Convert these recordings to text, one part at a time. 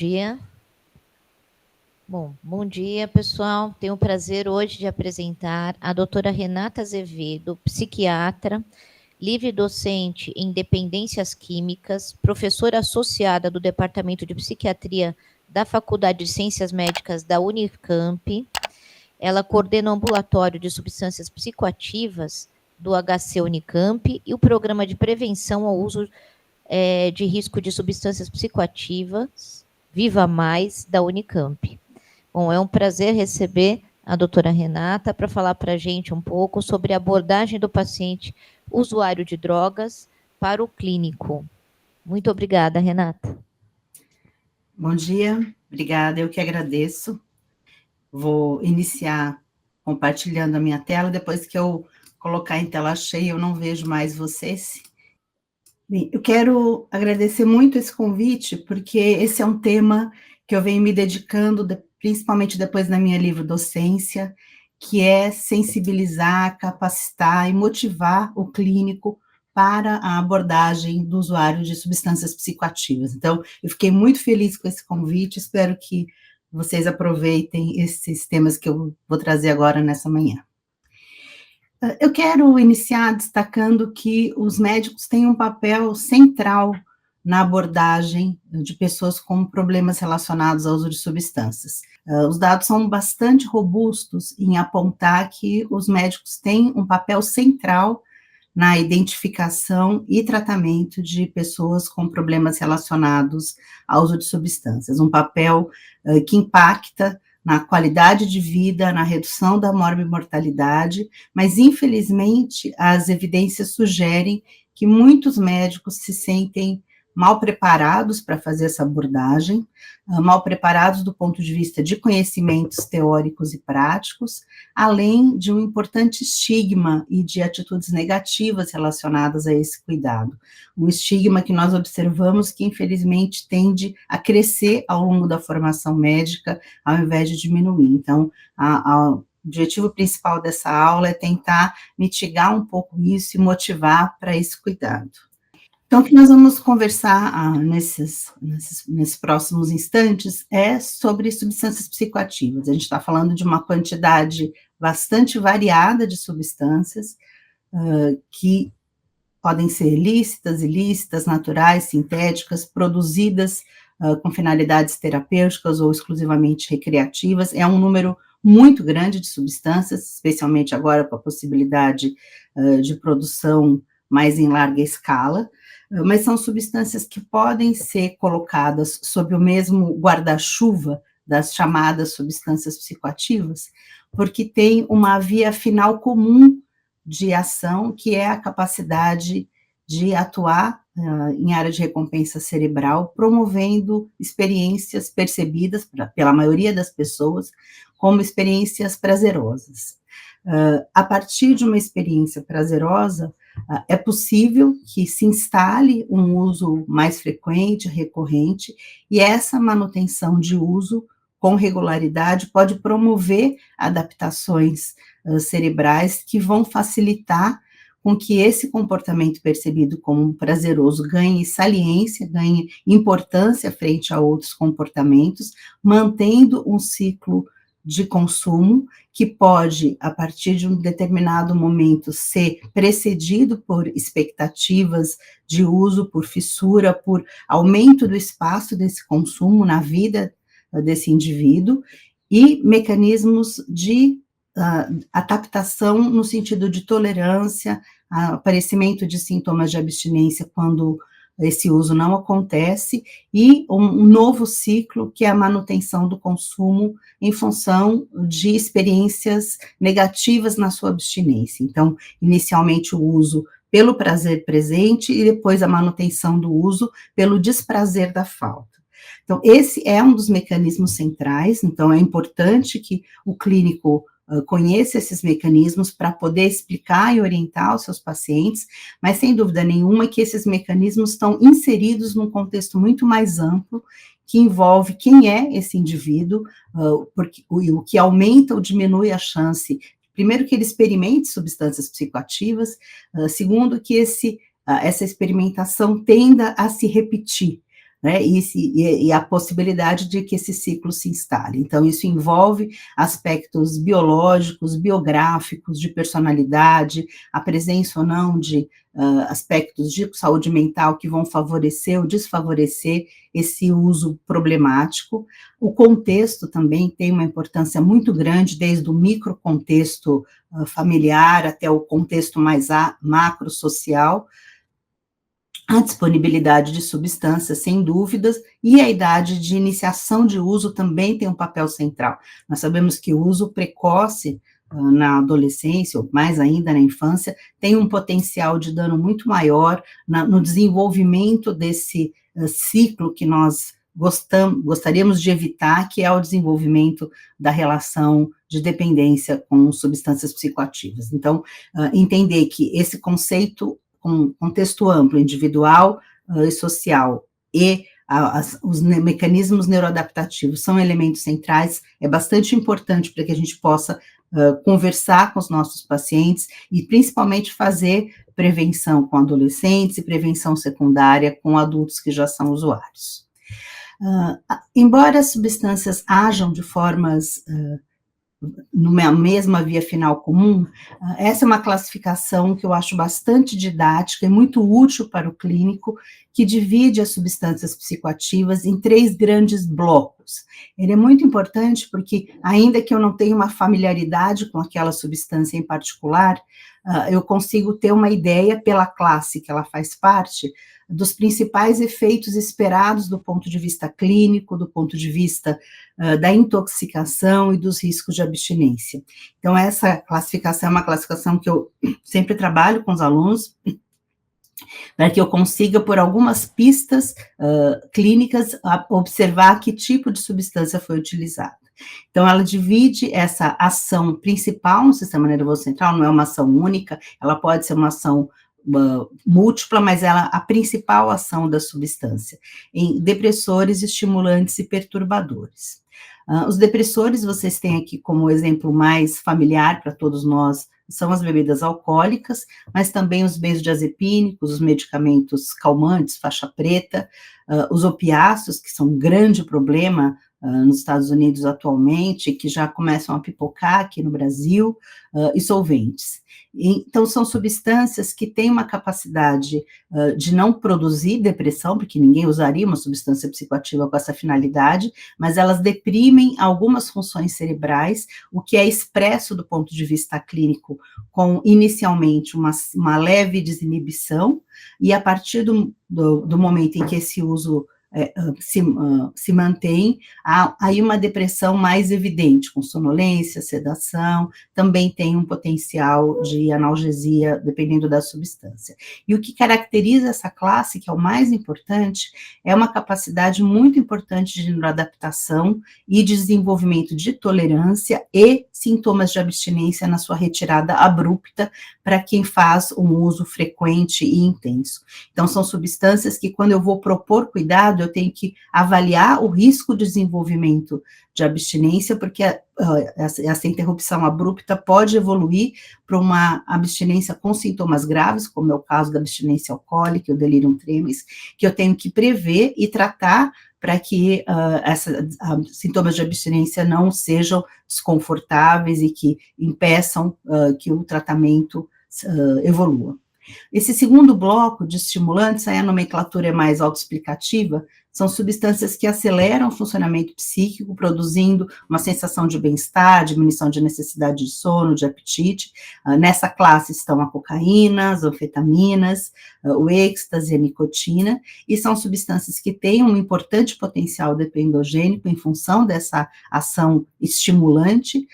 dia. Bom dia, pessoal. Tenho o prazer hoje de apresentar a doutora Renata Azevedo, psiquiatra, livre docente em dependências químicas, professora associada do Departamento de Psiquiatria da Faculdade de Ciências Médicas da Unicamp. Ela coordena o ambulatório de substâncias psicoativas do HC Unicamp e o programa de prevenção ao uso de risco de substâncias psicoativas Viva Mais da Unicamp. Bom, é um prazer receber a doutora Renata para falar para a gente um pouco sobre a abordagem do paciente usuário de drogas para o clínico. Muito obrigada, Renata. Bom dia, obrigada, eu que agradeço. Vou iniciar compartilhando a minha tela, depois que eu colocar em tela cheia, eu não vejo mais vocês. Bem, eu quero agradecer muito esse convite, porque esse é um tema que eu venho me dedicando, principalmente depois da minha livre-docência, que é sensibilizar, capacitar e motivar o clínico para a abordagem do usuário de substâncias psicoativas. Então, eu fiquei muito feliz com esse convite, espero que vocês aproveitem esses temas que eu vou trazer agora nessa manhã. Eu quero iniciar destacando que os médicos têm um papel central na abordagem de pessoas com problemas relacionados ao uso de substâncias. Os dados são bastante robustos em apontar que os médicos têm um papel central na identificação e tratamento de pessoas com problemas relacionados ao uso de substâncias, um papel que impacta na qualidade de vida, na redução da morbimortalidade, mas, infelizmente, as evidências sugerem que muitos médicos se sentem mal preparados para fazer essa abordagem, mal preparados do ponto de vista de conhecimentos teóricos e práticos, além de um importante estigma e de atitudes negativas relacionadas a esse cuidado. Um estigma que nós observamos que, infelizmente, tende a crescer ao longo da formação médica, ao invés de diminuir. Então, o objetivo principal dessa aula é tentar mitigar um pouco isso e motivar para esse cuidado. Então, o que nós vamos conversar nesses próximos instantes é sobre substâncias psicoativas. A gente está falando de uma quantidade bastante variada de substâncias que podem ser lícitas, ilícitas, naturais, sintéticas, produzidas com finalidades terapêuticas ou exclusivamente recreativas. É um número muito grande de substâncias, especialmente agora com a possibilidade de produção mais em larga escala, mas são substâncias que podem ser colocadas sob o mesmo guarda-chuva das chamadas substâncias psicoativas, porque tem uma via final comum de ação, que é a capacidade de atuar em área de recompensa cerebral, promovendo experiências percebidas pela maioria das pessoas como experiências prazerosas. A partir de uma experiência prazerosa, é possível que se instale um uso mais frequente, recorrente, e essa manutenção de uso com regularidade pode promover adaptações cerebrais que vão facilitar com que esse comportamento percebido como prazeroso ganhe saliência, ganhe importância frente a outros comportamentos, mantendo um ciclo de consumo, que pode, a partir de um determinado momento, ser precedido por expectativas de uso, por fissura, por aumento do espaço desse consumo na vida desse indivíduo, e mecanismos de adaptação no sentido de tolerância, aparecimento de sintomas de abstinência quando esse uso não acontece, e um novo ciclo, que é a manutenção do consumo em função de experiências negativas na sua abstinência. Então, inicialmente o uso pelo prazer presente e depois a manutenção do uso pelo desprazer da falta. Então, esse é um dos mecanismos centrais, então é importante que o clínico conheça esses mecanismos para poder explicar e orientar os seus pacientes, mas sem dúvida nenhuma que esses mecanismos estão inseridos num contexto muito mais amplo, que envolve quem é esse indivíduo, porque o que aumenta ou diminui a chance, primeiro, que ele experimente substâncias psicoativas, segundo, que essa experimentação tenda a se repetir, né, e a possibilidade de que esse ciclo se instale. Então, isso envolve aspectos biológicos, biográficos, de personalidade, a presença ou não de aspectos de saúde mental que vão favorecer ou desfavorecer esse uso problemático. O contexto também tem uma importância muito grande, desde o microcontexto familiar até o contexto mais macro-social, a disponibilidade de substâncias, sem dúvidas, e a idade de iniciação de uso também tem um papel central. Nós sabemos que o uso precoce na adolescência, ou mais ainda na infância, tem um potencial de dano muito maior no desenvolvimento desse ciclo que nós gostaríamos de evitar, que é o desenvolvimento da relação de dependência com substâncias psicoativas. Então, entender que esse conceito, com contexto amplo, individual e social, e os mecanismos neuroadaptativos são elementos centrais, é bastante importante para que a gente possa conversar com os nossos pacientes e principalmente fazer prevenção com adolescentes e prevenção secundária com adultos que já são usuários. Embora as substâncias ajam de formas numa mesma via final comum, essa é uma classificação que eu acho bastante didática e muito útil para o clínico, que divide as substâncias psicoativas em 3 grandes blocos. Ele é muito importante porque, ainda que eu não tenha uma familiaridade com aquela substância em particular, eu consigo ter uma ideia, pela classe que ela faz parte, dos principais efeitos esperados do ponto de vista clínico, do ponto de vista da intoxicação e dos riscos de abstinência. Então, essa classificação é uma classificação que eu sempre trabalho com os alunos, para que eu consiga, por algumas pistas clínicas, observar que tipo de substância foi utilizada. Então, ela divide essa ação principal no sistema nervoso central, não é uma ação única, ela pode ser uma ação múltipla, mas a principal ação da substância, em depressores, estimulantes e perturbadores. Os depressores, vocês têm aqui como exemplo mais familiar para todos nós, são as bebidas alcoólicas, mas também os benzodiazepínicos, os medicamentos calmantes, faixa preta, os opiáceos, que são um grande problema nos Estados Unidos atualmente, que já começam a pipocar aqui no Brasil, e solventes. Então, são substâncias que têm uma capacidade de não produzir depressão, porque ninguém usaria uma substância psicoativa com essa finalidade, mas elas deprimem algumas funções cerebrais, o que é expresso do ponto de vista clínico com, inicialmente, uma leve desinibição, e a partir do momento em que esse uso se mantém, há aí uma depressão mais evidente, com sonolência, sedação, também tem um potencial de analgesia, dependendo da substância. E o que caracteriza essa classe, que é o mais importante, é uma capacidade muito importante de neuroadaptação e de desenvolvimento de tolerância e sintomas de abstinência na sua retirada abrupta para quem faz um uso frequente e intenso. Então, são substâncias que, quando eu vou propor cuidado, eu tenho que avaliar o risco de desenvolvimento de abstinência, porque essa interrupção abrupta pode evoluir para uma abstinência com sintomas graves, como é o caso da abstinência alcoólica, o delirium tremens, que eu tenho que prever e tratar para que sintomas de abstinência não sejam desconfortáveis e que impeçam que o tratamento evolua. Esse segundo bloco de estimulantes, aí a nomenclatura é mais autoexplicativa, são substâncias que aceleram o funcionamento psíquico, produzindo uma sensação de bem-estar, diminuição de necessidade de sono, de apetite. Nessa classe estão a cocaína, as anfetaminas, o êxtase, a nicotina, e são substâncias que têm um importante potencial dependogênico em função dessa ação estimulante,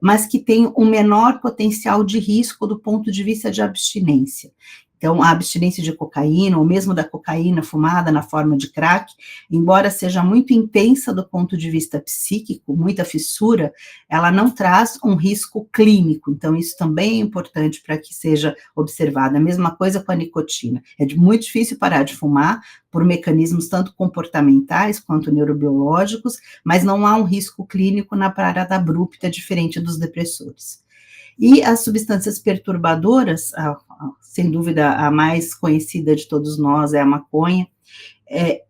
mas que têm um menor potencial de risco do ponto de vista de abstinência. Então, a abstinência de cocaína, ou mesmo da cocaína fumada na forma de crack, embora seja muito intensa do ponto de vista psíquico, muita fissura, ela não traz um risco clínico. Então, isso também é importante para que seja observado. A mesma coisa com a nicotina. É muito difícil parar de fumar por mecanismos tanto comportamentais quanto neurobiológicos, mas não há um risco clínico na parada abrupta, diferente dos depressores. E as substâncias perturbadoras, sem dúvida a mais conhecida de todos nós é a maconha.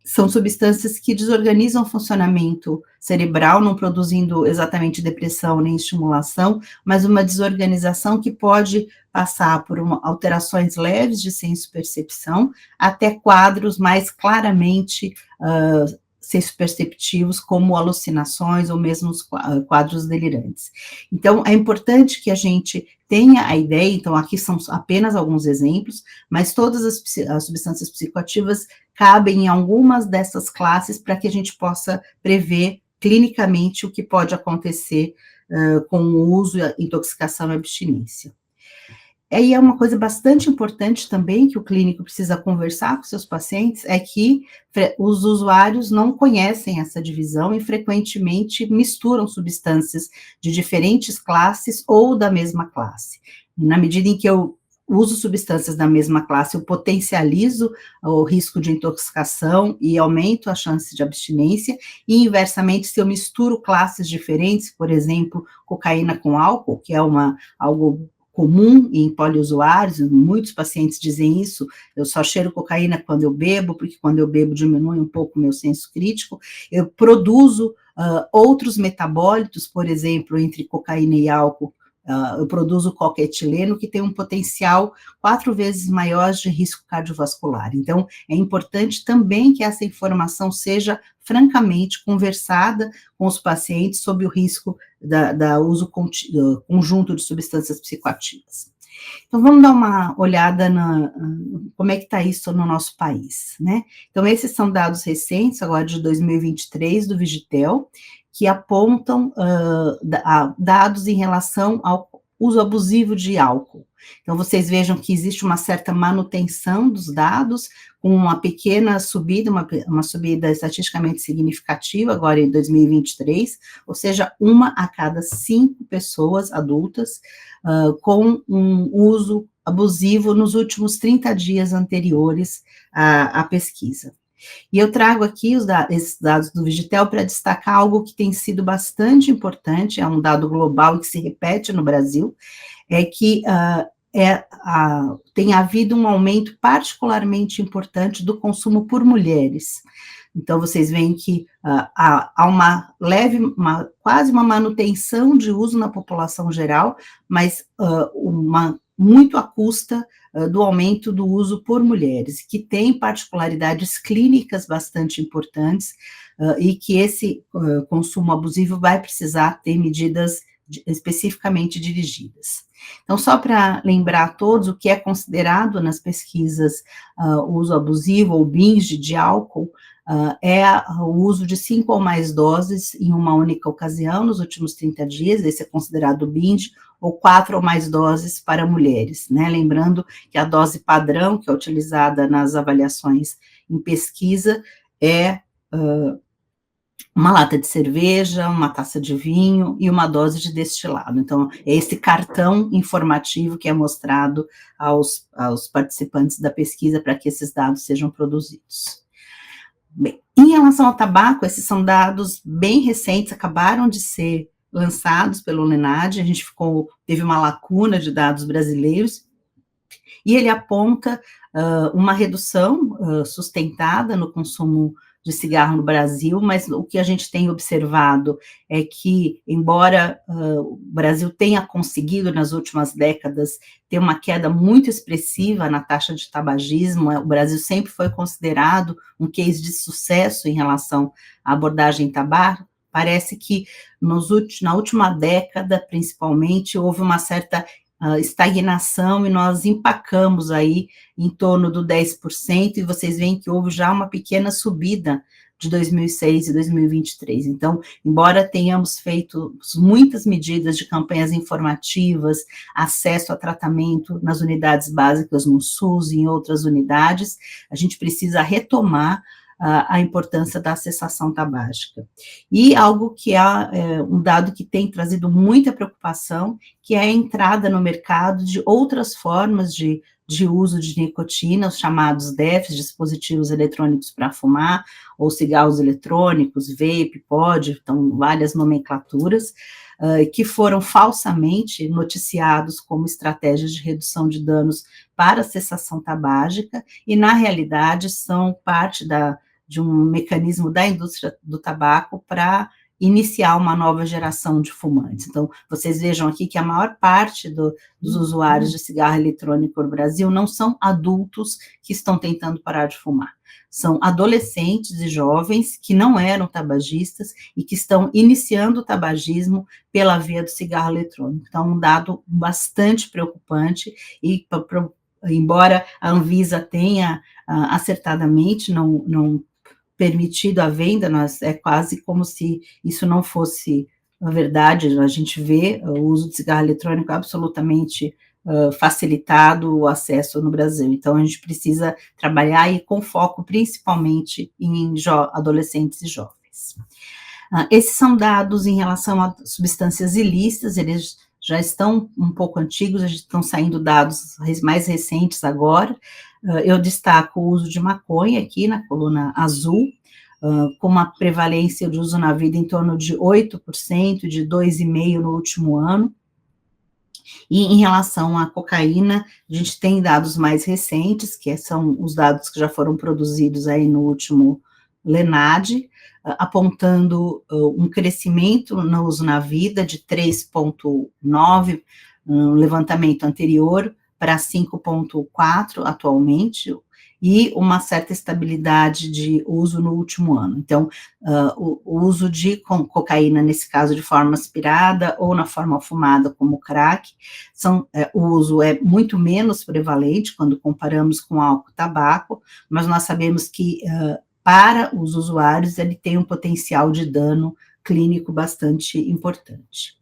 são substâncias que desorganizam o funcionamento cerebral, não produzindo exatamente depressão nem estimulação, mas uma desorganização que pode passar por alterações leves de senso-percepção até quadros mais claramente senso-perceptivos, como alucinações ou mesmo os quadros delirantes. Então, é importante que a gente tenha a ideia, então aqui são apenas alguns exemplos, mas todas as substâncias psicoativas cabem em algumas dessas classes para que a gente possa prever clinicamente o que pode acontecer com o uso, intoxicação e abstinência. E é uma coisa bastante importante também que o clínico precisa conversar com seus pacientes, é que os usuários não conhecem essa divisão e frequentemente misturam substâncias de diferentes classes ou da mesma classe. E na medida em que eu uso substâncias da mesma classe, eu potencializo o risco de intoxicação e aumento a chance de abstinência, e inversamente, se eu misturo classes diferentes, por exemplo, cocaína com álcool, que é algo comum em poliusuários, muitos pacientes dizem isso, eu só cheiro cocaína quando eu bebo, porque quando eu bebo diminui um pouco o meu senso crítico, eu produzo outros metabólitos, por exemplo, entre cocaína e álcool, eu produzo coquetileno, que tem um potencial 4 vezes maior de risco cardiovascular. Então, é importante também que essa informação seja francamente conversada com os pacientes sobre o risco da uso conjunto de substâncias psicoativas. Então, vamos dar uma olhada como é que está isso no nosso país, né? Então, esses são dados recentes, agora de 2023, do Vigitel, que apontam dados em relação ao uso abusivo de álcool. Então, vocês vejam que existe uma certa manutenção dos dados, com uma pequena subida, uma subida estatisticamente significativa, agora em 2023, ou seja, 1 a cada 5 pessoas adultas com um uso abusivo nos últimos 30 dias anteriores à pesquisa. E eu trago aqui esses dados do Vigitel para destacar algo que tem sido bastante importante, é um dado global e que se repete no Brasil, é que tem havido um aumento particularmente importante do consumo por mulheres. Então, vocês veem que há quase uma manutenção de uso na população geral, mas muito à custa do aumento do uso por mulheres, que tem particularidades clínicas bastante importantes, e que esse consumo abusivo vai precisar ter medidas especificamente dirigidas. Então, só para lembrar a todos, o que é considerado nas pesquisas uso abusivo ou binge de álcool, é o uso de 5 ou mais doses em uma única ocasião nos últimos 30 dias, esse é considerado binge, ou 4 ou mais doses para mulheres, né? Lembrando que a dose padrão, que é utilizada nas avaliações em pesquisa, é uma lata de cerveja, uma taça de vinho e uma dose de destilado. Então, é esse cartão informativo que é mostrado aos participantes da pesquisa para que esses dados sejam produzidos. Bem, em relação ao tabaco, esses são dados bem recentes, acabaram de ser lançados pelo LENAD, a gente teve uma lacuna de dados brasileiros, e ele aponta uma redução sustentada no consumo de cigarro no Brasil, mas o que a gente tem observado é que, embora o Brasil tenha conseguido, nas últimas décadas, ter uma queda muito expressiva na taxa de tabagismo, o Brasil sempre foi considerado um case de sucesso em relação à abordagem tabaco, parece que na última década, principalmente, houve uma certa estagnação e nós empacamos aí em torno do 10%, e vocês veem que houve já uma pequena subida de 2006 e 2023. Então, embora tenhamos feito muitas medidas de campanhas informativas, acesso a tratamento nas unidades básicas no SUS e em outras unidades, a gente precisa retomar a importância da cessação tabágica. E algo que um dado que tem trazido muita preocupação, que é a entrada no mercado de outras formas de uso de nicotina, os chamados DEFs, dispositivos eletrônicos para fumar, ou cigarros eletrônicos, vape, pod, então várias nomenclaturas, que foram falsamente noticiados como estratégias de redução de danos para a cessação tabágica, e na realidade são parte de um mecanismo da indústria do tabaco para iniciar uma nova geração de fumantes. Então, vocês vejam aqui que a maior parte dos usuários de cigarro eletrônico no Brasil não são adultos que estão tentando parar de fumar. São adolescentes e jovens que não eram tabagistas e que estão iniciando o tabagismo pela via do cigarro eletrônico. Então, um dado bastante preocupante e, embora a Anvisa tenha acertadamente não permitido a venda, é quase como se isso não fosse a verdade. A gente vê o uso de cigarro eletrônico absolutamente facilitado o acesso no Brasil. Então, a gente precisa trabalhar e com foco principalmente em adolescentes e jovens. Esses são dados em relação a substâncias ilícitas, eles já estão um pouco antigos, estão saindo dados mais recentes agora. Eu destaco o uso de maconha aqui na coluna azul, com uma prevalência de uso na vida em torno de 8%, de 2,5% no último ano. E em relação à cocaína, a gente tem dados mais recentes, que são os dados que já foram produzidos aí no último LENAD, apontando um crescimento no uso na vida de 3,9%, um levantamento anterior, para 5,4% atualmente, e uma certa estabilidade de uso no último ano. Então, o uso de cocaína, nesse caso, de forma aspirada ou na forma fumada, como crack, o uso é muito menos prevalente quando comparamos com álcool e tabaco, mas nós sabemos que, para os usuários, ele tem um potencial de dano clínico bastante importante.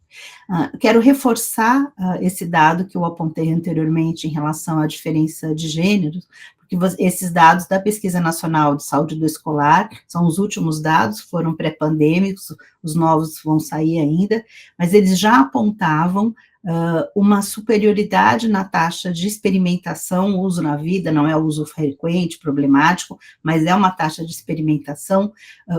Quero reforçar esse dado que eu apontei anteriormente em relação à diferença de gêneros, porque esses dados da Pesquisa Nacional de Saúde do Escolar são os últimos dados, foram pré-pandêmicos, os novos vão sair ainda, mas eles já apontavam uma superioridade na taxa de experimentação, uso na vida, não é o uso frequente, problemático, mas é uma taxa de experimentação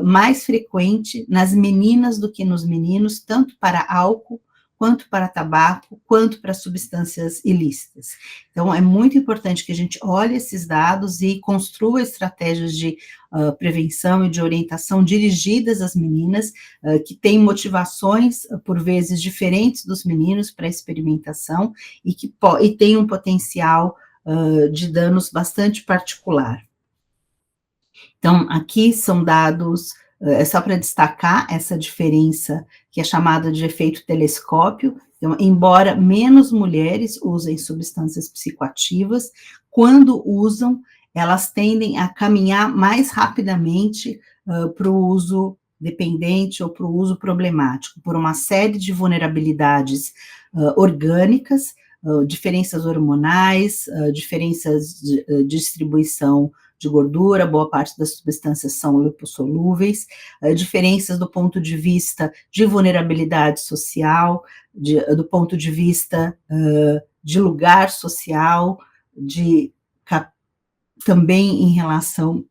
mais frequente nas meninas do que nos meninos, tanto para álcool, quanto para tabaco, quanto para substâncias ilícitas. Então, é muito importante que a gente olhe esses dados e construa estratégias de prevenção e de orientação dirigidas às meninas, que têm motivações, por vezes, diferentes dos meninos para a experimentação e têm um potencial de danos bastante particular. Então, aqui são dados, só para destacar essa diferença, que é chamada de efeito telescópio. Então, embora menos mulheres usem substâncias psicoativas, quando usam, elas tendem a caminhar mais rapidamente para o uso dependente ou para o uso problemático, por uma série de vulnerabilidades orgânicas, diferenças hormonais, diferenças de distribuição de gordura, boa parte das substâncias são lipossolúveis, diferenças do ponto de vista de vulnerabilidade social, do ponto de vista de lugar social, também em relação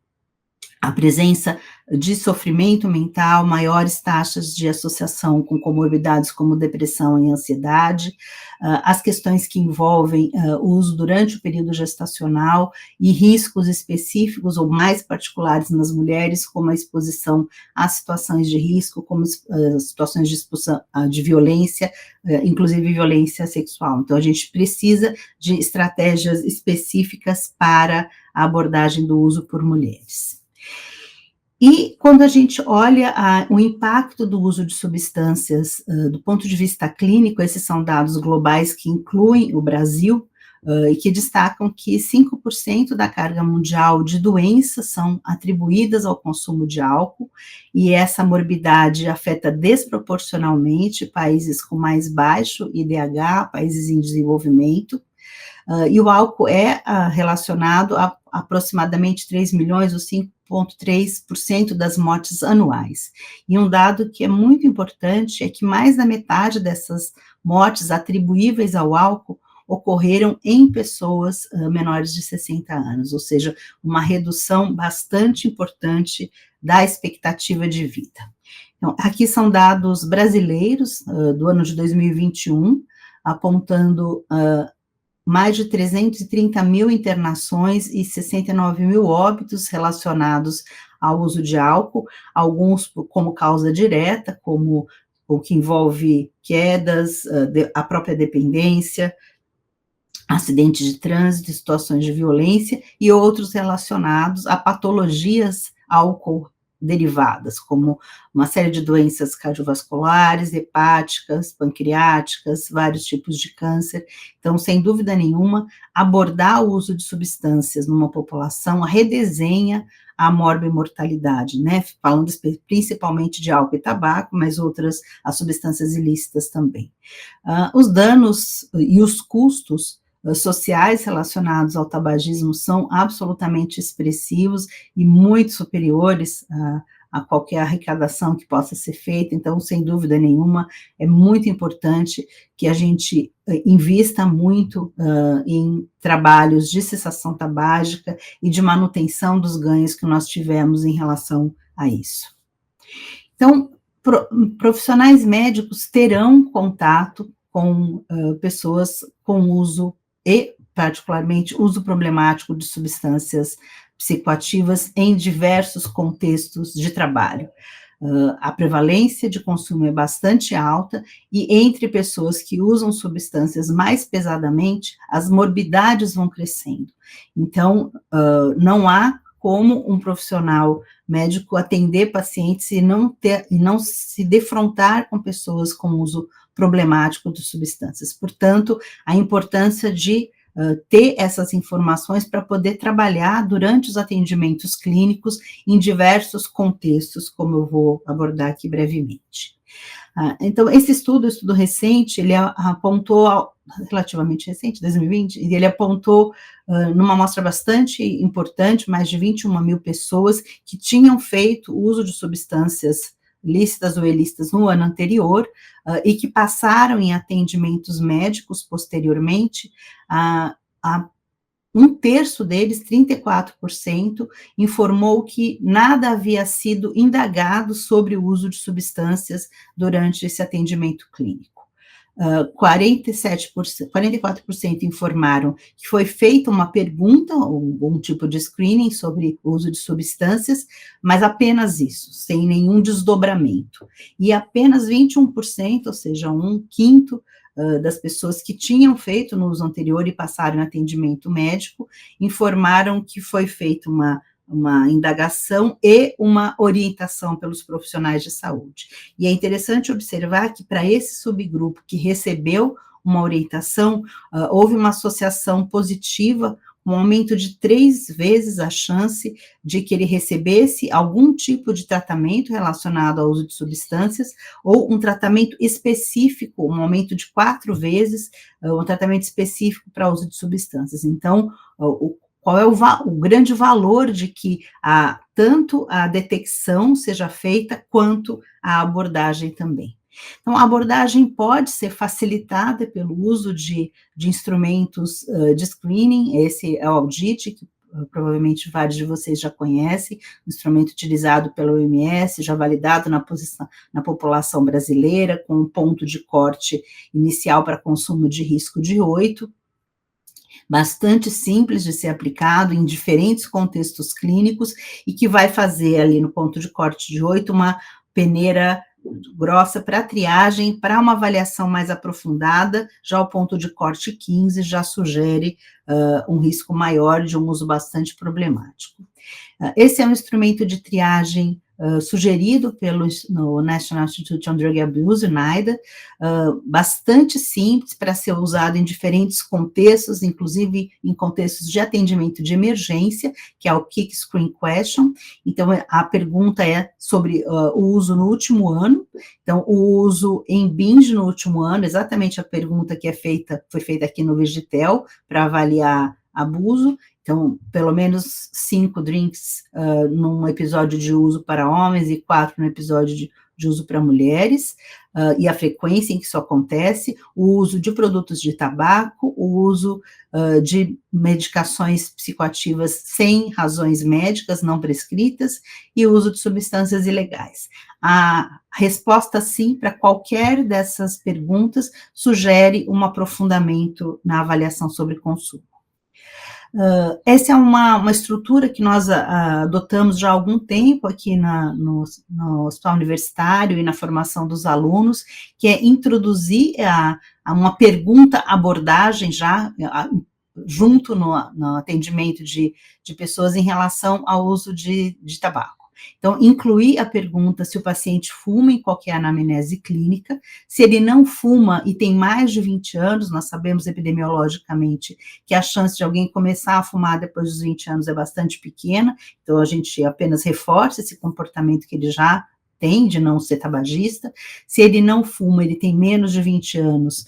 à presença de sofrimento mental, maiores taxas de associação com comorbidades como depressão e ansiedade, as questões que envolvem o uso durante o período gestacional e riscos específicos ou mais particulares nas mulheres, como a exposição a situações de risco, como situações de expulsão, de violência, inclusive violência sexual. Então, a gente precisa de estratégias específicas para a abordagem do uso por mulheres. E quando a gente olha o impacto do uso de substâncias do ponto de vista clínico, esses são dados globais que incluem o Brasil, e que destacam que 5% da carga mundial de doenças são atribuídas ao consumo de álcool, e essa morbidade afeta desproporcionalmente países com mais baixo IDH, países em desenvolvimento, e o álcool é relacionado a aproximadamente 3 milhões ou 5,3% das mortes anuais. E um dado que é muito importante é que mais da metade dessas mortes atribuíveis ao álcool ocorreram em pessoas menores de 60 anos, ou seja, uma redução bastante importante da expectativa de vida. Então, aqui são dados brasileiros do ano de 2021, apontando mais de 330 mil internações e 69 mil óbitos relacionados ao uso de álcool, alguns como causa direta, como o que envolve quedas, a própria dependência, acidentes de trânsito, situações de violência, e outros relacionados a patologias álcool derivadas, como uma série de doenças cardiovasculares, hepáticas, pancreáticas, vários tipos de câncer. Então, sem dúvida nenhuma, abordar o uso de substâncias numa população redesenha a morbimortalidade, né? Falando principalmente de álcool e tabaco, mas as substâncias ilícitas também. Os danos e os custos sociais relacionados ao tabagismo são absolutamente expressivos e muito superiores a qualquer arrecadação que possa ser feita. Então, sem dúvida nenhuma, é muito importante que a gente invista muito em trabalhos de cessação tabágica e de manutenção dos ganhos que nós tivemos em relação a isso. Então, profissionais médicos terão contato com pessoas com uso e, particularmente, uso problemático de substâncias psicoativas em diversos contextos de trabalho. A prevalência de consumo é bastante alta e entre pessoas que usam substâncias mais pesadamente, as morbidades vão crescendo. Então, não há como um profissional médico atender pacientes e não se defrontar com pessoas com uso problemático de substâncias. Portanto, a importância de ter essas informações para poder trabalhar durante os atendimentos clínicos em diversos contextos, como eu vou abordar aqui brevemente. Então, esse estudo recente, ele apontou, relativamente recente, 2020, ele apontou numa amostra bastante importante, mais de 21 mil pessoas que tinham feito uso de substâncias lícitas ou ilícitas no ano anterior, e que passaram em atendimentos médicos posteriormente, um terço deles, 34%, informou que nada havia sido indagado sobre o uso de substâncias durante esse atendimento clínico. 44% informaram que foi feita uma pergunta, ou um tipo de screening sobre o uso de substâncias, mas apenas isso, sem nenhum desdobramento. E apenas 21%, ou seja, um quinto das pessoas que tinham feito no uso anterior e passaram em atendimento médico, informaram que foi feita uma indagação e uma orientação pelos profissionais de saúde. E é interessante observar que para esse subgrupo que recebeu uma orientação, houve uma associação positiva, um aumento de 3 vezes a chance de que ele recebesse algum tipo de tratamento relacionado ao uso de substâncias, ou um tratamento específico, um aumento de 4 vezes, um tratamento específico para uso de substâncias. Então, qual é o grande valor de que tanto a detecção seja feita, quanto a abordagem também. Então, a abordagem pode ser facilitada pelo uso de instrumentos de screening. Esse é o Audit, que provavelmente vários de vocês já conhecem, um instrumento utilizado pela OMS, já validado na população brasileira, com um ponto de corte inicial para consumo de risco de 8, bastante simples de ser aplicado em diferentes contextos clínicos, e que vai fazer ali no ponto de corte de 8 uma peneira grossa para triagem, para uma avaliação mais aprofundada. Já o ponto de corte 15 já sugere um risco maior de um uso bastante problemático. Esse é um instrumento de triagem sugerido no National Institute on Drug Abuse, NIDA, bastante simples para ser usado em diferentes contextos, inclusive em contextos de atendimento de emergência, que é o Kick Screen Question. Então, a pergunta é sobre o uso no último ano. Então, o uso em binge no último ano, exatamente a pergunta que foi feita aqui no Vigitel, para avaliar abuso. Então, pelo menos 5 drinks num episódio de uso para homens e 4 no episódio de uso para mulheres, e a frequência em que isso acontece, o uso de produtos de tabaco, o uso de medicações psicoativas sem razões médicas não prescritas e o uso de substâncias ilegais. A resposta, sim, para qualquer dessas perguntas sugere um aprofundamento na avaliação sobre consumo. Essa é uma estrutura que nós adotamos já há algum tempo aqui no hospital universitário e na formação dos alunos, que é introduzir uma pergunta-abordagem já junto no atendimento de pessoas em relação ao uso de tabaco. Então, incluir a pergunta se o paciente fuma em qualquer anamnese clínica, se ele não fuma e tem mais de 20 anos, nós sabemos epidemiologicamente que a chance de alguém começar a fumar depois dos 20 anos é bastante pequena, então a gente apenas reforça esse comportamento que ele já tem de não ser tabagista. Se ele não fuma, ele tem menos de 20 anos,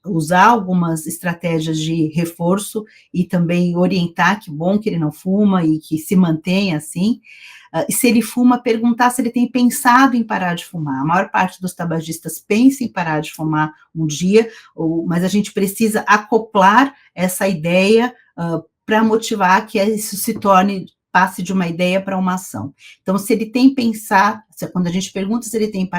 usar algumas estratégias de reforço e também orientar que bom que ele não fuma e que se mantenha assim. E se ele fuma, perguntar se ele tem pensado em parar de fumar. A maior parte dos tabagistas pensa em parar de fumar um dia, mas a gente precisa acoplar essa ideia para motivar que isso passe de uma ideia para uma ação. Então, se ele tem pensado, quando a gente pergunta se ele tem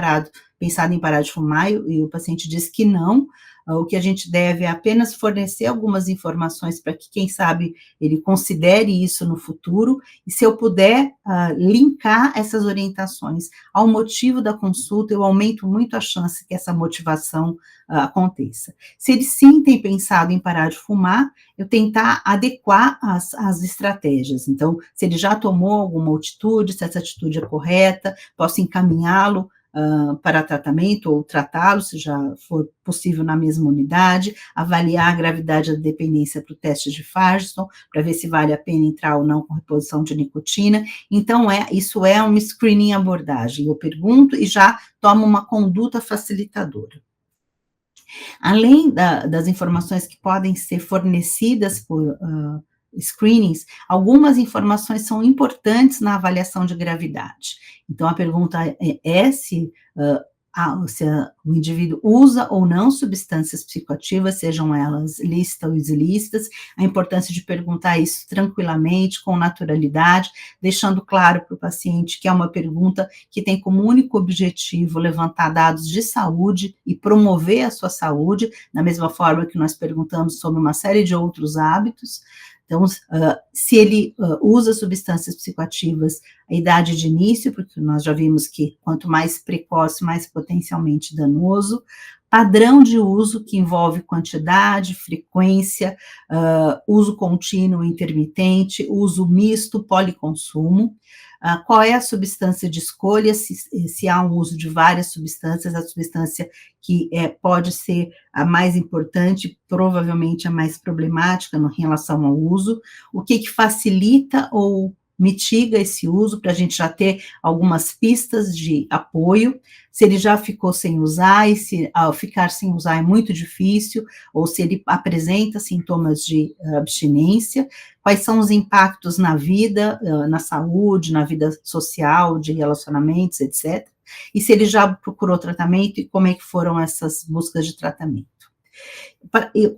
pensado em parar de fumar, e o paciente diz que não, o que a gente deve é apenas fornecer algumas informações para que, quem sabe, ele considere isso no futuro, e se eu puder linkar essas orientações ao motivo da consulta, eu aumento muito a chance que essa motivação aconteça. Se ele sim tem pensado em parar de fumar, eu tentar adequar as estratégias. Então, se ele já tomou alguma atitude, se essa atitude é correta, posso encaminhá-lo para tratamento ou tratá-lo, se já for possível na mesma unidade, avaliar a gravidade da dependência para o teste de Fagerson, para ver se vale a pena entrar ou não com reposição de nicotina. Então, isso é uma screening abordagem. Eu pergunto e já tomo uma conduta facilitadora. Além das informações que podem ser fornecidas por screenings, algumas informações são importantes na avaliação de gravidade. Então, a pergunta é se o indivíduo usa ou não substâncias psicoativas, sejam elas lícitas ou ilícitas, a importância de perguntar isso tranquilamente, com naturalidade, deixando claro para o paciente que é uma pergunta que tem como único objetivo levantar dados de saúde e promover a sua saúde, da mesma forma que nós perguntamos sobre uma série de outros hábitos. Então, se ele usa substâncias psicoativas, a idade de início, porque nós já vimos que quanto mais precoce, mais potencialmente danoso, padrão de uso que envolve quantidade, frequência, uso contínuo, intermitente, uso misto, policonsumo, qual é a substância de escolha, se há um uso de várias substâncias, a substância que pode ser a mais importante, provavelmente a mais problemática em relação ao uso, o que facilita ou mitiga esse uso, para a gente já ter algumas pistas de apoio, se ele já ficou sem usar, e se ao ficar sem usar é muito difícil, ou se ele apresenta sintomas de abstinência, quais são os impactos na vida, na saúde, na vida social, de relacionamentos, etc., e se ele já procurou tratamento, e como é que foram essas buscas de tratamento.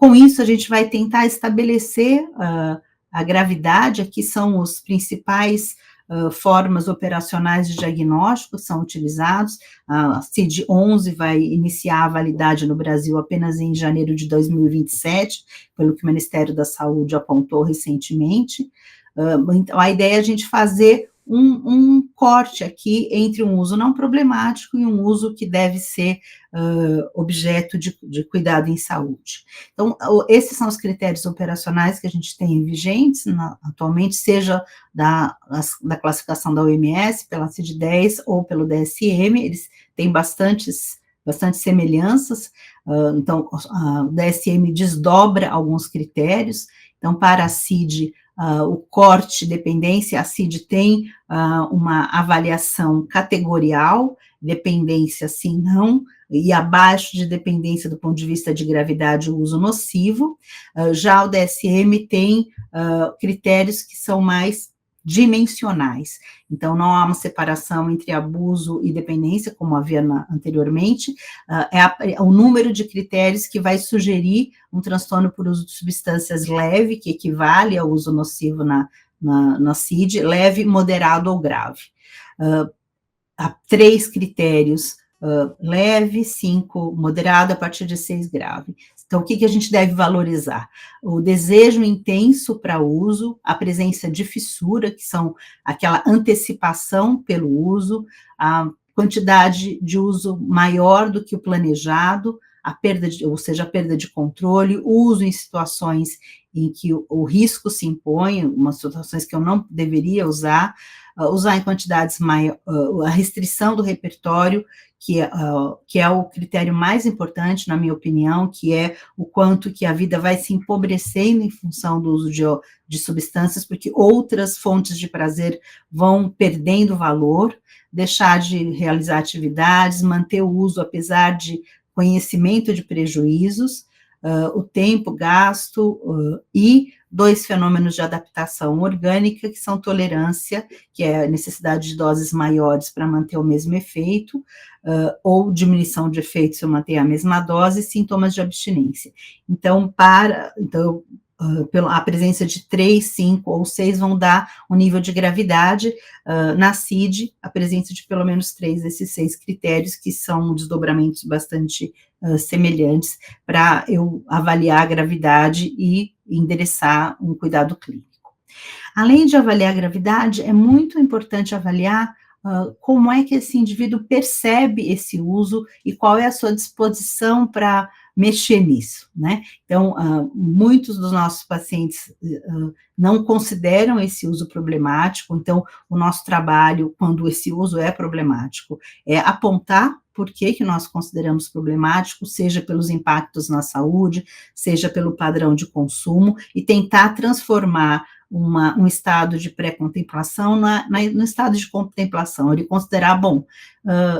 Com isso, a gente vai tentar estabelecer a gravidade. Aqui são os principais formas operacionais de diagnóstico que são utilizados. A CID-11 vai iniciar a validade no Brasil apenas em janeiro de 2027, pelo que o Ministério da Saúde apontou recentemente. Então, a ideia é a gente fazer um corte aqui entre um uso não problemático e um uso que deve ser objeto de cuidado em saúde. Então, esses são os critérios operacionais que a gente tem vigentes atualmente, seja da classificação da OMS, pela CID-10 ou pelo DSM, eles têm bastante semelhanças. Então, o DSM desdobra alguns critérios. Então, para a CID, o corte dependência, a CID tem uma avaliação categorial, dependência sim, não, e abaixo de dependência do ponto de vista de gravidade, o uso nocivo. Já o DSM tem critérios que são mais dimensionais. Então, não há uma separação entre abuso e dependência, como havia anteriormente, é o número de critérios que vai sugerir um transtorno por uso de substâncias leve, que equivale ao uso nocivo na CID, leve, moderado ou grave. Há 3 critérios, leve, 5, moderado, a partir de 6, grave. Então, o que a gente deve valorizar? O desejo intenso para uso, a presença de fissura, que são aquela antecipação pelo uso, a quantidade de uso maior do que o planejado, a perda a perda de controle, o uso em situações em que o risco se impõe, umas situações que eu não deveria usar em quantidades maiores, a restrição do repertório, que é o critério mais importante, na minha opinião, que é o quanto que a vida vai se empobrecendo em função do uso de substâncias, porque outras fontes de prazer vão perdendo valor, deixar de realizar atividades, manter o uso apesar de conhecimento de prejuízos, o tempo gasto e 2 fenômenos de adaptação orgânica, que são tolerância, que é a necessidade de doses maiores para manter o mesmo efeito, ou diminuição de efeito se eu manter a mesma dose, e sintomas de abstinência. Então, a presença de 3, 5 ou 6 vão dar um nível de gravidade. Na CID, a presença de pelo menos 3 desses 6 critérios, que são desdobramentos bastante semelhantes, para eu avaliar a gravidade e endereçar um cuidado clínico. Além de avaliar a gravidade, é muito importante avaliar como é que esse indivíduo percebe esse uso e qual é a sua disposição para mexer nisso, né? Então, muitos dos nossos pacientes não consideram esse uso problemático, então, o nosso trabalho, quando esse uso é problemático, é apontar por que nós consideramos problemático, seja pelos impactos na saúde, seja pelo padrão de consumo, e tentar transformar um estado de pré-contemplação no estado de contemplação, ele considerar, bom,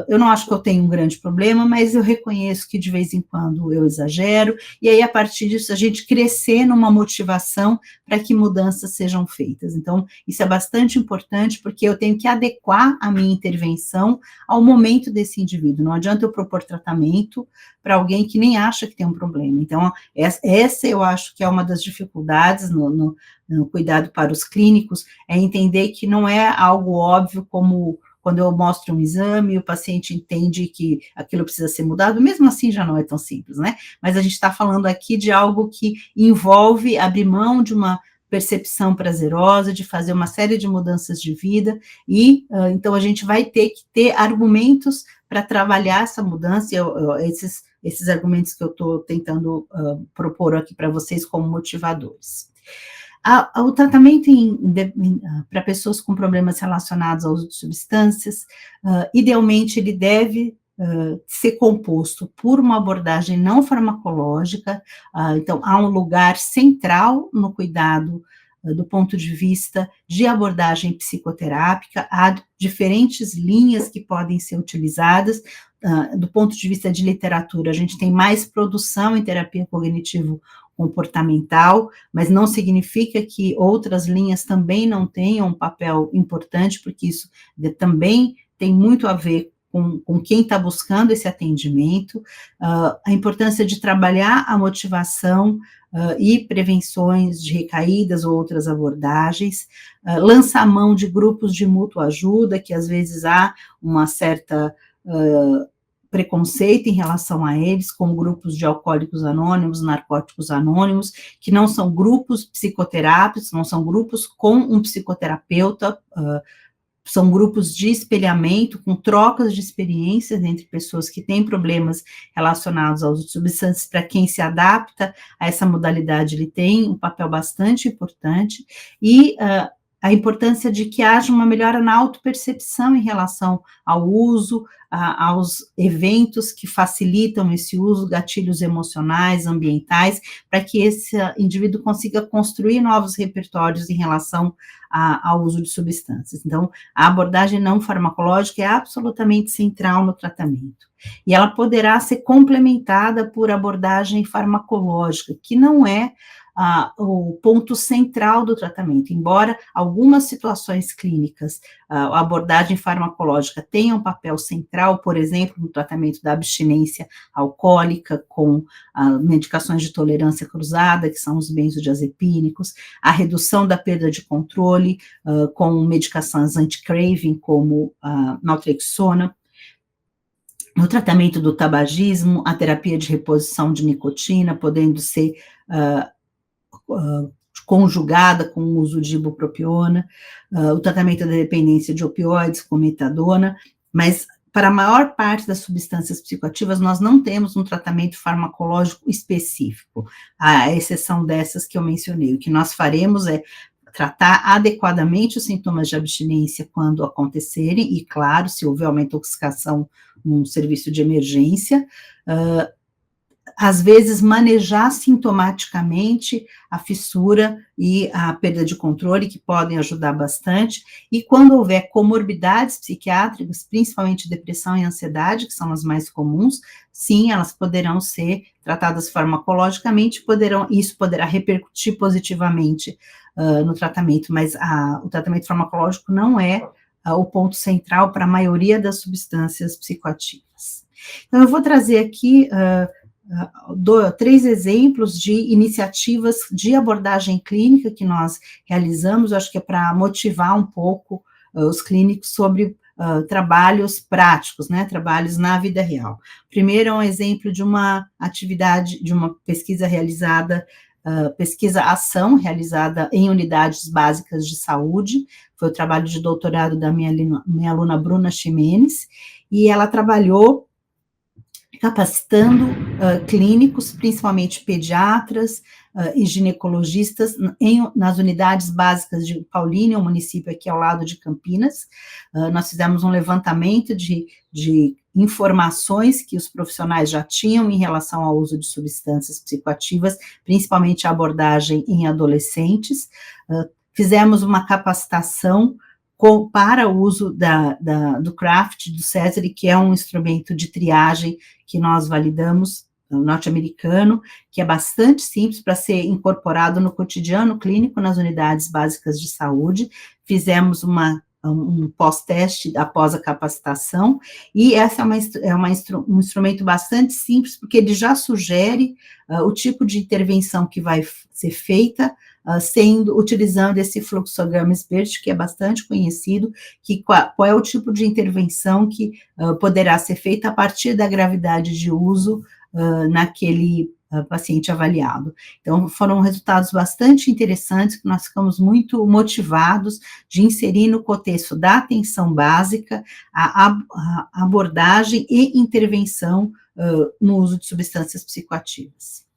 eu não acho que eu tenho um grande problema, mas eu reconheço que de vez em quando eu exagero, e aí a partir disso a gente crescer numa motivação para que mudanças sejam feitas. Então, isso é bastante importante, porque eu tenho que adequar a minha intervenção ao momento desse indivíduo, não adianta eu propor tratamento para alguém que nem acha que tem um problema. Então, essa eu acho que é uma das dificuldades no cuidado para os clínicos, é entender que não é algo óbvio como quando eu mostro um exame, o paciente entende que aquilo precisa ser mudado, mesmo assim já não é tão simples, né? Mas a gente está falando aqui de algo que envolve abrir mão de uma percepção prazerosa, de fazer uma série de mudanças de vida, e então a gente vai ter que ter argumentos para trabalhar essa mudança, e esses argumentos que eu estou tentando propor aqui para vocês como motivadores. O tratamento para pessoas com problemas relacionados ao uso de substâncias, idealmente ele deve ser composto por uma abordagem não farmacológica, então há um lugar central no cuidado do ponto de vista de abordagem psicoterápica, há diferentes linhas que podem ser utilizadas, do ponto de vista de literatura, a gente tem mais produção em terapia cognitivo-comportamental, mas não significa que outras linhas também não tenham um papel importante, porque isso também tem muito a ver com quem está buscando esse atendimento, a importância de trabalhar a motivação e prevenções de recaídas ou outras abordagens, lançar mão de grupos de mútua ajuda, que às vezes há uma certa preconceito em relação a eles, como grupos de alcoólicos anônimos, narcóticos anônimos, que não são grupos psicoterápicos, não são grupos com um psicoterapeuta, são grupos de espelhamento, com trocas de experiências entre pessoas que têm problemas relacionados ao uso de substâncias. Para quem se adapta a essa modalidade, ele tem um papel bastante importante, e a importância de que haja uma melhora na autopercepção em relação ao uso, aos eventos que facilitam esse uso, gatilhos emocionais, ambientais, para que esse indivíduo consiga construir novos repertórios em relação ao uso de substâncias. Então, a abordagem não farmacológica é absolutamente central no tratamento. E ela poderá ser complementada por abordagem farmacológica, que não é o ponto central do tratamento. Embora algumas situações clínicas, a abordagem farmacológica tenha um papel central, por exemplo, no tratamento da abstinência alcoólica com medicações de tolerância cruzada, que são os benzodiazepínicos, a redução da perda de controle com medicações anti-craving, como a naltrexona, no tratamento do tabagismo, a terapia de reposição de nicotina, podendo ser conjugada com o uso de ibupropiona, o tratamento da dependência de opioides com metadona, mas para a maior parte das substâncias psicoativas, nós não temos um tratamento farmacológico específico, à exceção dessas que eu mencionei. O que nós faremos é tratar adequadamente os sintomas de abstinência quando acontecerem, e claro, se houver uma intoxicação, um serviço de emergência, às vezes manejar sintomaticamente a fissura e a perda de controle, que podem ajudar bastante, e quando houver comorbidades psiquiátricas, principalmente depressão e ansiedade, que são as mais comuns, sim, elas poderão ser tratadas farmacologicamente, isso poderá repercutir positivamente no tratamento, mas o tratamento farmacológico não é o ponto central para a maioria das substâncias psicoativas. Então, eu vou trazer aqui 3 exemplos de iniciativas de abordagem clínica que nós realizamos, acho que é para motivar um pouco os clínicos sobre trabalhos práticos, né, trabalhos na vida real. Primeiro é um exemplo de uma atividade, de uma pesquisa realizada, pesquisa-ação realizada em unidades básicas de saúde, foi o trabalho de doutorado da minha aluna Bruna Ximenes, e ela trabalhou capacitando clínicos, principalmente pediatras e ginecologistas, nas unidades básicas de Paulínia, um município aqui ao lado de Campinas. Nós fizemos um levantamento de informações que os profissionais já tinham em relação ao uso de substâncias psicoativas, principalmente a abordagem em adolescentes. Fizemos uma capacitação para o uso do CRAFT, do CESAR, que é um instrumento de triagem que nós validamos, norte-americano, que é bastante simples para ser incorporado no cotidiano clínico nas unidades básicas de saúde. Fizemos um pós-teste após a capacitação, e essa um instrumento bastante simples, porque ele já sugere o tipo de intervenção que vai ser feita, utilizando esse fluxograma SBIRT, que é bastante conhecido, qual é o tipo de intervenção que poderá ser feita a partir da gravidade de uso naquele paciente avaliado. Então, foram resultados bastante interessantes, que nós ficamos muito motivados de inserir no contexto da atenção básica a abordagem e intervenção no uso de substâncias psicoativas.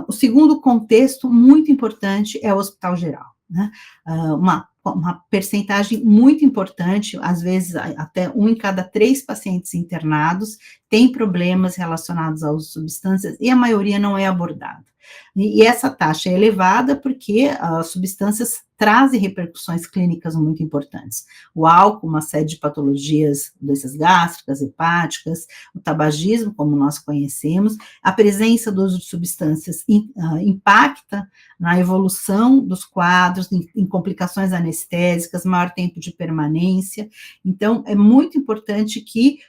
O segundo contexto muito importante é o hospital geral, né? Uma percentagem muito importante, às vezes até 1 em cada 3 pacientes internados tem problemas relacionados ao uso de substâncias, e a maioria não é abordada. E essa taxa é elevada porque as substâncias trazem repercussões clínicas muito importantes. O álcool, uma série de patologias, doenças gástricas, hepáticas, o tabagismo, como nós conhecemos, a presença do uso de substâncias impacta na evolução dos quadros, em complicações anestésicas, maior tempo de permanência. Então, é muito importante que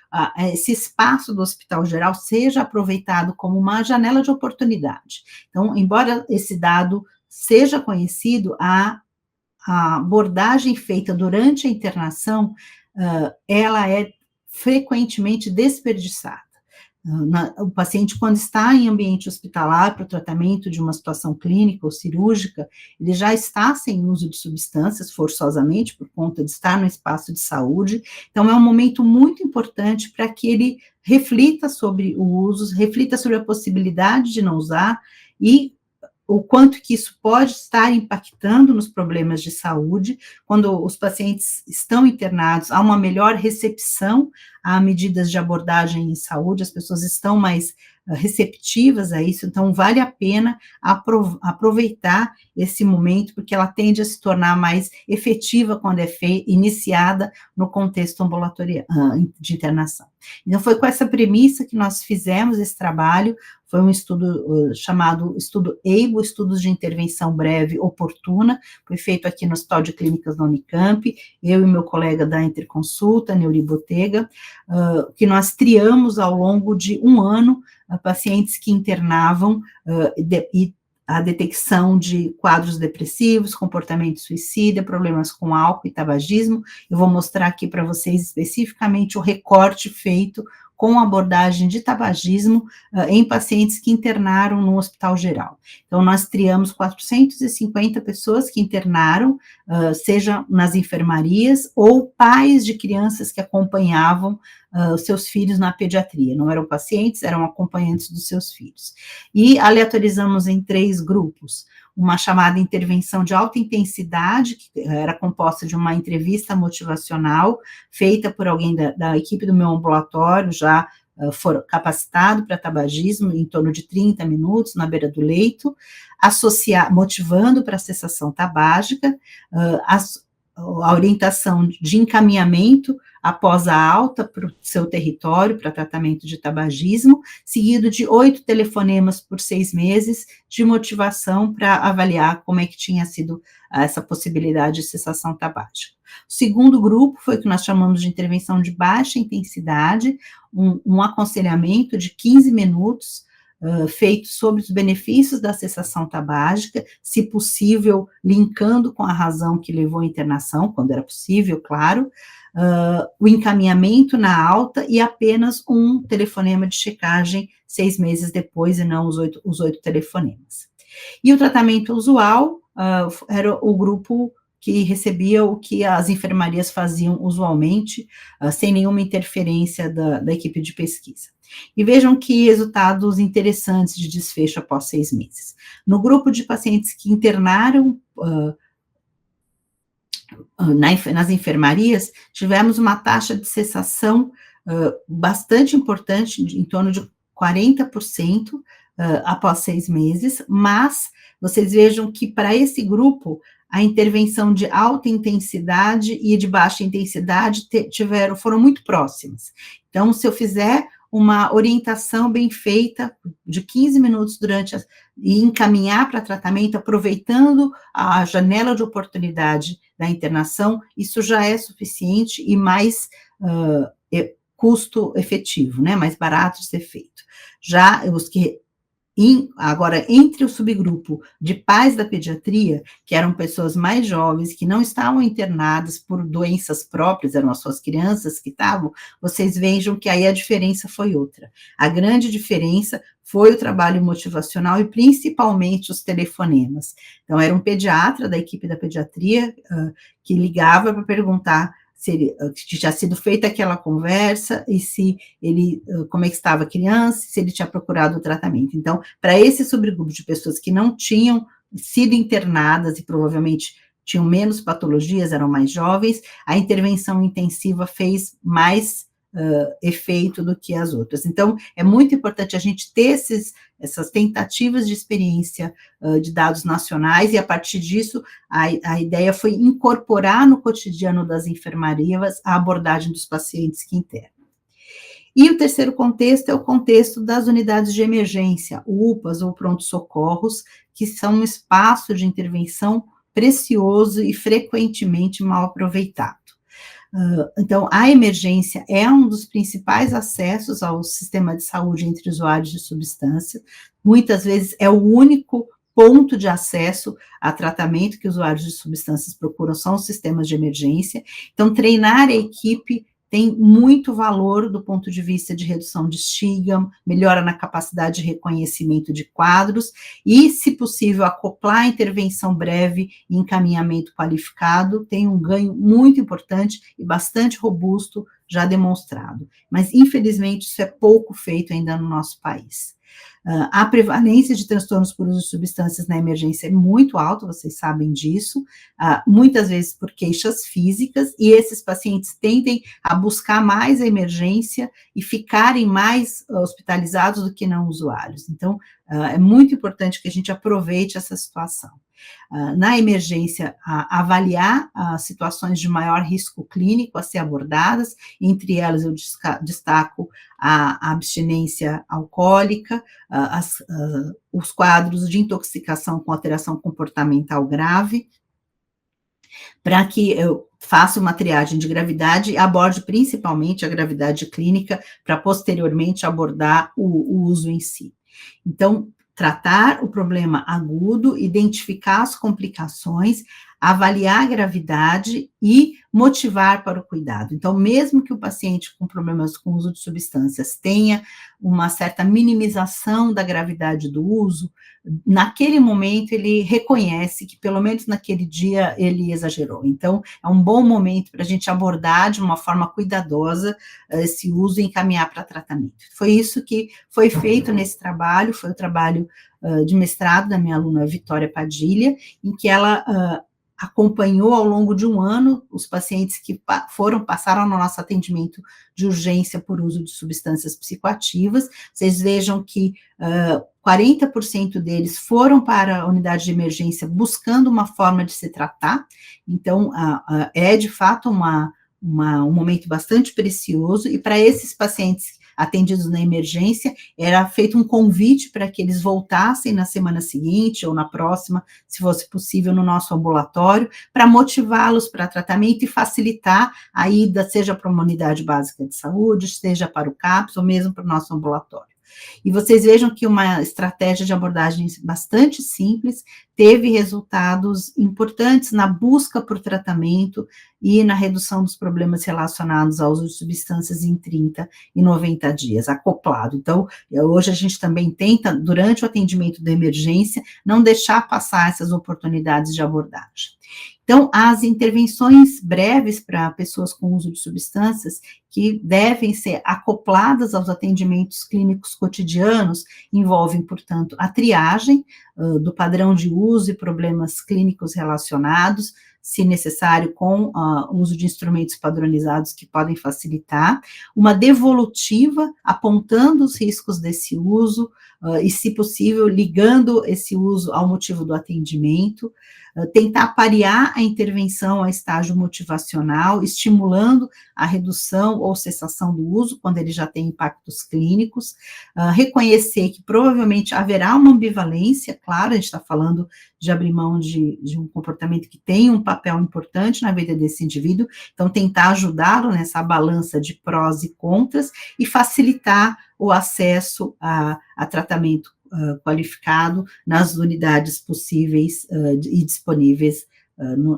esse espaço do hospital geral seja aproveitado como uma janela de oportunidade. Então, embora esse dado seja conhecido, a abordagem feita durante a internação, ela é frequentemente desperdiçada. O paciente, quando está em ambiente hospitalar para o tratamento de uma situação clínica ou cirúrgica, ele já está sem uso de substâncias, forçosamente, por conta de estar no espaço de saúde. Então, é um momento muito importante para que ele reflita sobre o uso, reflita sobre a possibilidade de não usar e o quanto que isso pode estar impactando nos problemas de saúde. Quando os pacientes estão internados, há uma melhor recepção a medidas de abordagem em saúde, as pessoas estão mais receptivas a isso, então vale a pena aproveitar esse momento, porque ela tende a se tornar mais efetiva quando é iniciada no contexto ambulatorial de internação. Então, foi com essa premissa que nós fizemos esse trabalho, foi um estudo chamado Estudo EIBO, Estudos de Intervenção Breve Oportuna, foi feito aqui no Hospital de Clínicas da Unicamp, eu e meu colega da Interconsulta, Neuri Botega, que nós triamos ao longo de um ano pacientes que internavam e a detecção de quadros depressivos, comportamento suicida, problemas com álcool e tabagismo. Eu vou mostrar aqui para vocês especificamente o recorte feito com abordagem de tabagismo em pacientes que internaram no hospital geral. Então, nós triamos 450 pessoas que internaram, seja nas enfermarias ou pais de crianças que acompanhavam os seus filhos na pediatria. Não eram pacientes, eram acompanhantes dos seus filhos. E aleatorizamos em 3 grupos. Uma chamada intervenção de alta intensidade, que era composta de uma entrevista motivacional, feita por alguém da equipe do meu ambulatório, já capacitado para tabagismo, em torno de 30 minutos, na beira do leito, motivando para a cessação tabágica, a orientação de encaminhamento após a alta para o seu território, para tratamento de tabagismo, seguido de 8 telefonemas por 6 meses de motivação para avaliar como é que tinha sido essa possibilidade de cessação tabágica. O segundo grupo foi o que nós chamamos de intervenção de baixa intensidade, um aconselhamento de 15 minutos, feito sobre os benefícios da cessação tabágica, se possível, linkando com a razão que levou à internação, quando era possível, claro, o encaminhamento na alta e apenas um telefonema de checagem 6 meses depois, e não os 8 telefonemas. E o tratamento usual era o grupo que recebia o que as enfermarias faziam usualmente, sem nenhuma interferência da equipe de pesquisa. E vejam que resultados interessantes de desfecho após 6 meses. No grupo de pacientes que internaram nas enfermarias, tivemos uma taxa de cessação bastante importante, em torno de 40% após 6 meses, mas vocês vejam que para esse grupo, a intervenção de alta intensidade e de baixa intensidade foram muito próximas. Então, se eu fizer uma orientação bem feita de 15 minutos e encaminhar para tratamento, aproveitando a janela de oportunidade da internação, isso já é suficiente e mais custo efetivo, né, mais barato de ser feito. Já os que agora, entre o subgrupo de pais da pediatria, que eram pessoas mais jovens, que não estavam internadas por doenças próprias, eram as suas crianças que estavam, vocês vejam que aí a diferença foi outra. A grande diferença foi o trabalho motivacional e principalmente os telefonemas. Então, era um pediatra da equipe da pediatria que ligava para perguntar se tinha sido feita aquela conversa e como é que estava a criança, se ele tinha procurado o tratamento. Então, para esse subgrupo de pessoas que não tinham sido internadas e provavelmente tinham menos patologias, eram mais jovens, a intervenção intensiva fez mais efeito do que as outras. Então, é muito importante a gente ter essas tentativas de experiência de dados nacionais, e a partir disso, a ideia foi incorporar no cotidiano das enfermarias a abordagem dos pacientes que internam. E o terceiro contexto é o contexto das unidades de emergência, UPAs ou pronto-socorros, que são um espaço de intervenção precioso e frequentemente mal aproveitado. Então, a emergência é um dos principais acessos ao sistema de saúde entre usuários de substância, muitas vezes é o único ponto de acesso a tratamento que usuários de substâncias procuram, são os sistemas de emergência. Então, treinar a equipe tem muito valor do ponto de vista de redução de estigma, melhora na capacidade de reconhecimento de quadros e, se possível, acoplar a intervenção breve e encaminhamento qualificado, tem um ganho muito importante e bastante robusto já demonstrado. Mas, infelizmente, isso é pouco feito ainda no nosso país. A prevalência de transtornos por uso de substâncias na emergência é muito alta, vocês sabem disso, muitas vezes por queixas físicas, e esses pacientes tendem a buscar mais a emergência e ficarem mais hospitalizados do que não usuários. Então, é muito importante que a gente aproveite essa situação. Na emergência, avaliar as situações de maior risco clínico a ser abordadas, entre elas eu destaco a abstinência alcoólica, os quadros de intoxicação com alteração comportamental grave, para que eu faça uma triagem de gravidade e aborde principalmente a gravidade clínica, para posteriormente abordar o uso em si. Então, tratar o problema agudo, identificar as complicações, avaliar a gravidade e motivar para o cuidado. Então, mesmo que o paciente com problemas com uso de substâncias tenha uma certa minimização da gravidade do uso, naquele momento ele reconhece que, pelo menos naquele dia, ele exagerou. Então, é um bom momento para a gente abordar de uma forma cuidadosa esse uso e encaminhar para tratamento. Foi isso que foi feito nesse trabalho, foi o trabalho de mestrado da minha aluna Vitória Padilha, em que ela acompanhou ao longo de um ano os pacientes que passaram no nosso atendimento de urgência por uso de substâncias psicoativas. Vocês vejam que 40% deles foram para a unidade de emergência buscando uma forma de se tratar. Então, é de fato um momento bastante precioso, e para esses pacientes atendidos na emergência, era feito um convite para que eles voltassem na semana seguinte ou na próxima, se fosse possível, no nosso ambulatório, para motivá-los para tratamento e facilitar a ida, seja para uma unidade básica de saúde, seja para o CAPS, ou mesmo para o nosso ambulatório. E vocês vejam que uma estratégia de abordagem bastante simples teve resultados importantes na busca por tratamento e na redução dos problemas relacionados ao uso de substâncias em 30 e 90 dias, acoplado. Então, hoje a gente também tenta, durante o atendimento da emergência, não deixar passar essas oportunidades de abordagem. Então, as intervenções breves para pessoas com uso de substâncias, que devem ser acopladas aos atendimentos clínicos cotidianos, envolvem, portanto, a triagem do padrão de uso e problemas clínicos relacionados, se necessário, com o uso de instrumentos padronizados que podem facilitar, uma devolutiva apontando os riscos desse uso, e, se possível, ligando esse uso ao motivo do atendimento, tentar parear a intervenção a estágio motivacional, estimulando a redução ou cessação do uso, quando ele já tem impactos clínicos, reconhecer que provavelmente haverá uma ambivalência, claro, a gente está falando de abrir mão de um comportamento que tem um papel importante na vida desse indivíduo, então tentar ajudá-lo nessa balança de prós e contras e facilitar o acesso a tratamento qualificado nas unidades possíveis e disponíveis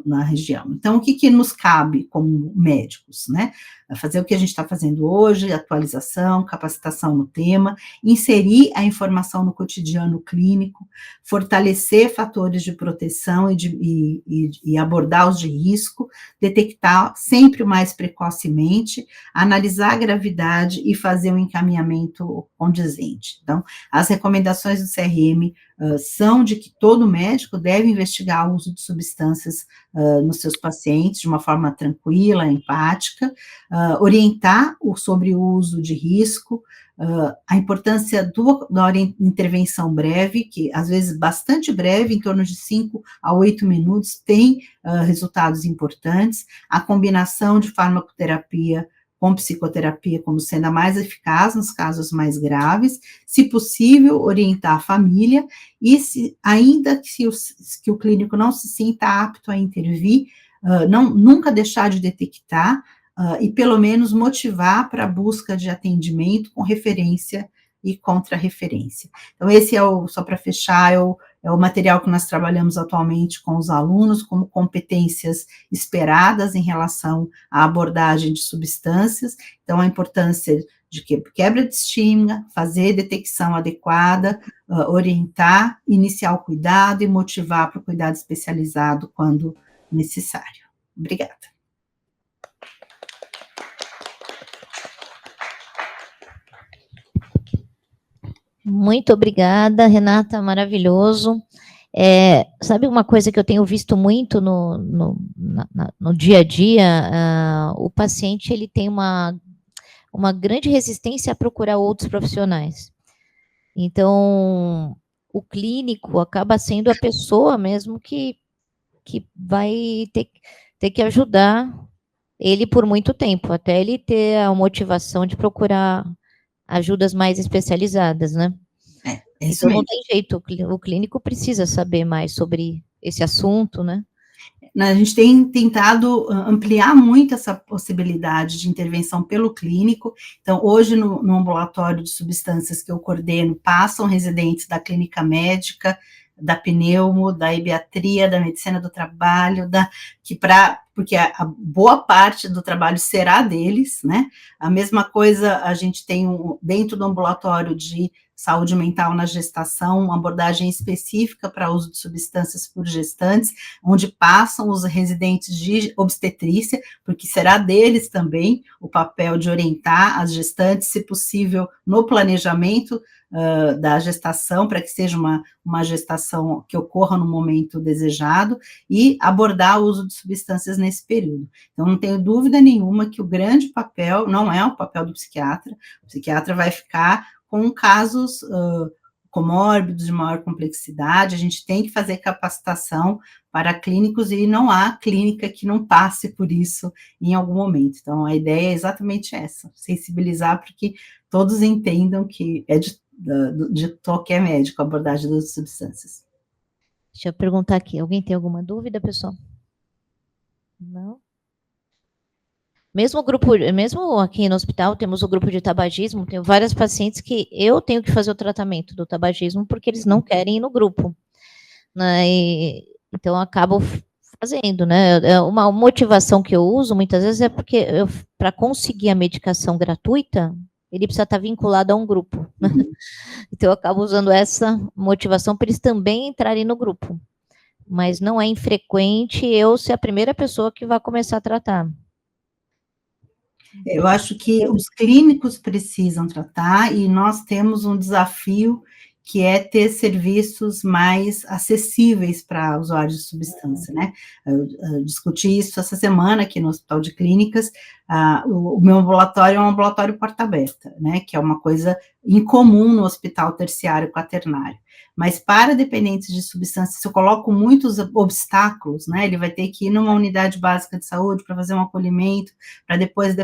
na região. Então, o que nos cabe como médicos, né? Fazer o que a gente está fazendo hoje, atualização, capacitação no tema, inserir a informação no cotidiano clínico, fortalecer fatores de proteção e abordar os de risco, detectar sempre mais precocemente, analisar a gravidade e fazer um encaminhamento condizente. Então, as recomendações do CRM são de que todo médico deve investigar o uso de substâncias nos seus pacientes de uma forma tranquila, empática, orientar sobre o uso de risco, a importância da intervenção breve, que às vezes bastante breve, em torno de 5 a 8 minutos, tem resultados importantes, a combinação de farmacoterapia com psicoterapia como sendo a mais eficaz nos casos mais graves, se possível, orientar a família, e ainda que o clínico não se sinta apto a intervir, nunca deixar de detectar, e pelo menos motivar para a busca de atendimento com referência e contra-referência. Então, esse só para fechar, é o material que nós trabalhamos atualmente com os alunos, como competências esperadas em relação à abordagem de substâncias. Então, a importância de quebra de estigma, fazer detecção adequada, orientar, iniciar o cuidado e motivar para o cuidado especializado quando necessário. Obrigada. Muito obrigada, Renata, maravilhoso. Sabe uma coisa que eu tenho visto muito no dia a dia? O paciente ele tem uma grande resistência a procurar outros profissionais. Então, o clínico acaba sendo a pessoa mesmo que vai ter que ajudar ele por muito tempo, até ele ter a motivação de procurar ajudas mais especializadas, né? É isso Então não mesmo. tem jeito, o clínico precisa saber mais sobre esse assunto, né? A gente tem tentado ampliar muito essa possibilidade de intervenção pelo clínico. Então, hoje, no ambulatório de substâncias que eu coordeno, passam residentes da clínica médica, da pneumo, da ebiatria, da medicina do trabalho, porque a boa parte do trabalho será deles, né? A mesma coisa a gente tem dentro do ambulatório de saúde mental na gestação, uma abordagem específica para uso de substâncias por gestantes, onde passam os residentes de obstetrícia, porque será deles também o papel de orientar as gestantes, se possível, no planejamento da gestação, para que seja uma gestação que ocorra no momento desejado, e abordar o uso de substâncias nesse período. Então, não tenho dúvida nenhuma que o grande papel não é o papel do psiquiatra, o psiquiatra vai ficar com casos comórbidos de maior complexidade, a gente tem que fazer capacitação para clínicos e não há clínica que não passe por isso em algum momento. Então, a ideia é exatamente essa, sensibilizar para que todos entendam que é de qualquer médico a abordagem das substâncias. Deixa eu perguntar aqui, alguém tem alguma dúvida, pessoal? Não? Mesmo aqui no hospital, temos o grupo de tabagismo, tenho várias pacientes que eu tenho que fazer o tratamento do tabagismo porque eles não querem ir no grupo, né? Então, eu acabo fazendo, né? Uma motivação que eu uso, muitas vezes, é porque para conseguir a medicação gratuita, ele precisa estar vinculado a um grupo. Então, eu acabo usando essa motivação para eles também entrarem no grupo. Mas não é infrequente eu ser a primeira pessoa que vai começar a tratar. Eu acho que os clínicos precisam tratar e nós temos um desafio que é ter serviços mais acessíveis para usuários de substância, né? Eu discuti isso essa semana aqui no Hospital de Clínicas. O meu ambulatório é um ambulatório porta aberta, né? Que é uma coisa incomum no hospital terciário quaternário. Mas para dependentes de substância, se eu coloco muitos obstáculos, né? Ele vai ter que ir numa unidade básica de saúde para fazer um acolhimento, para depois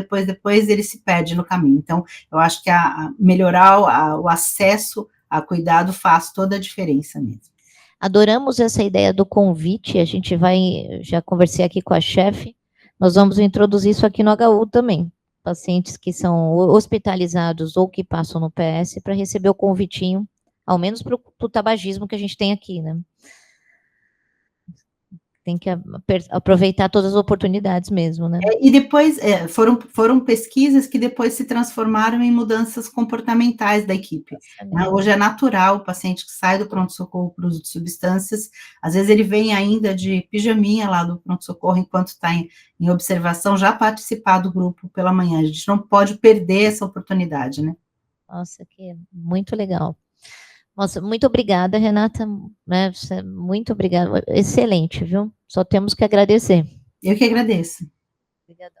ele se perde no caminho. Então, eu acho que melhorar o acesso a cuidado faz toda a diferença mesmo. Adoramos essa ideia do convite, a gente já conversei aqui com a chefe, nós vamos introduzir isso aqui no HU também, pacientes que são hospitalizados ou que passam no PS para receber o convitinho, ao menos para o tabagismo que a gente tem aqui, né? Tem que aproveitar todas as oportunidades mesmo, né? E depois, foram pesquisas que depois se transformaram em mudanças comportamentais da equipe. Né? Hoje é natural o paciente que sai do pronto-socorro para o uso de substâncias, às vezes ele vem ainda de pijaminha lá do pronto-socorro, enquanto está em observação, já participar do grupo pela manhã. A gente não pode perder essa oportunidade, né? Nossa, que muito legal. Nossa, muito obrigada, Renata, né? Muito obrigada, excelente, viu? Só temos que agradecer. Eu que agradeço. Obrigada.